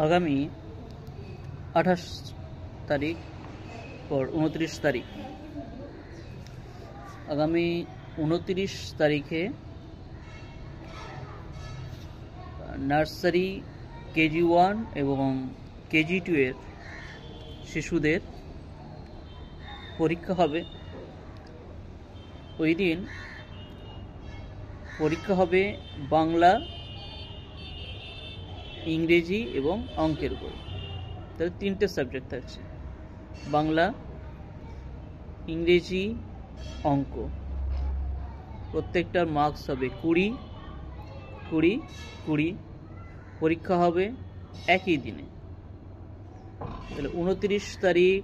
আগামী 28 তারিখ পর 29 তারিখ, আগামী 29 তারিখে নার্সারি KG1 এবং KG2 এর শিশুদের পরীক্ষা হবে। ওই দিন পরীক্ষা হবে বাংলা, ইংরেজি এবং অঙ্কের উপর। তাহলে 3টে সাবজেক্ট থাকছে, বাংলা, ইংরেজি, অঙ্ক। প্রত্যেকটার মার্কস হবে 20 20 20। পরীক্ষা হবে একই দিনে। তাহলে 29 তারিখ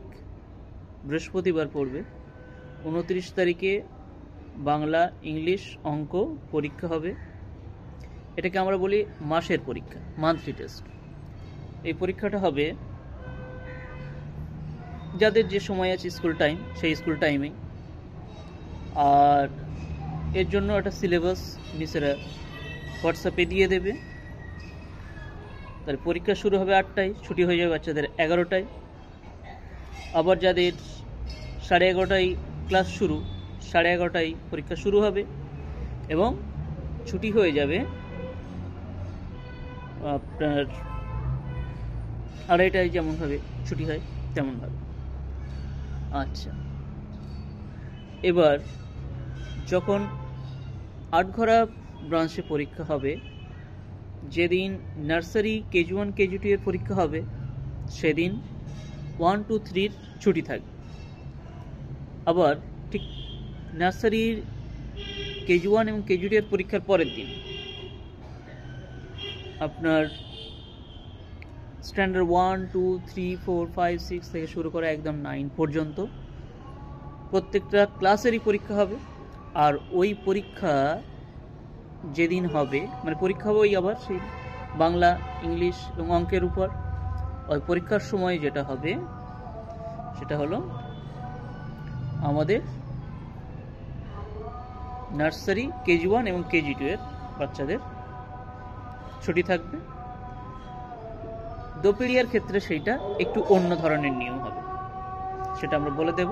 বৃহস্পতিবার পড়বে। 29 তারিখে বাংলা, ইংলিশ, অঙ্ক পরীক্ষা হবে। এটাকে আমরা বলি মাসের পরীক্ষা, মান্থলি টেস্ট। এই পরীক্ষাটা হবে যাদের যে সময় আছে স্কুল টাইম, সেই স্কুল টাইমে। আর এর জন্য একটা সিলেবাস মিসেরা হোয়াটসঅ্যাপে দিয়ে দেবে। তাহলে পরীক্ষা শুরু হবে 8টায়, ছুটি হয়ে যাবে বাচ্চাদের 11টায়। আবার যাদের 11:30টায় ক্লাস শুরু, 11:30টায় পরীক্ষা শুরু হবে এবং ছুটি হয়ে যাবে আপনার 2:30টায়, যেমনভাবে ছুটি হয় তেমনভাবে। আচ্ছা, এবার যখন আটঘরা ব্রাঞ্চে পরীক্ষা হবে, যেদিন নার্সারি KG1 KG2 এর পরীক্ষা হবে, সেদিন 1 2 3 ছুটি থাকবে। আবার ঠিক নার্সারির KG1 এবং KG2 এর পরীক্ষার পরের দিন আপনার স্ট্যান্ডার্ড 1 2 3 4 5 6 থেকে শুরু করে একদম 9 পর্যন্ত প্রত্যেকটা ক্লাসেরই পরীক্ষা হবে। আর ওই পরীক্ষা যেদিন হবে, মানে পরীক্ষা হবে ওই আবার সেই বাংলা, ইংলিশ এবং অঙ্কের উপর। ওই পরীক্ষার সময় যেটা হবে সেটা হলো আমাদের নার্সারি KG1 এবং KG2 এর বাচ্চাদের ছুটি থাকবে। দোপিডিয়ার ক্ষেত্রে সেইটা একটু অন্য ধরনের নিয়ম হবে, সেটা আমরা বলে দেব।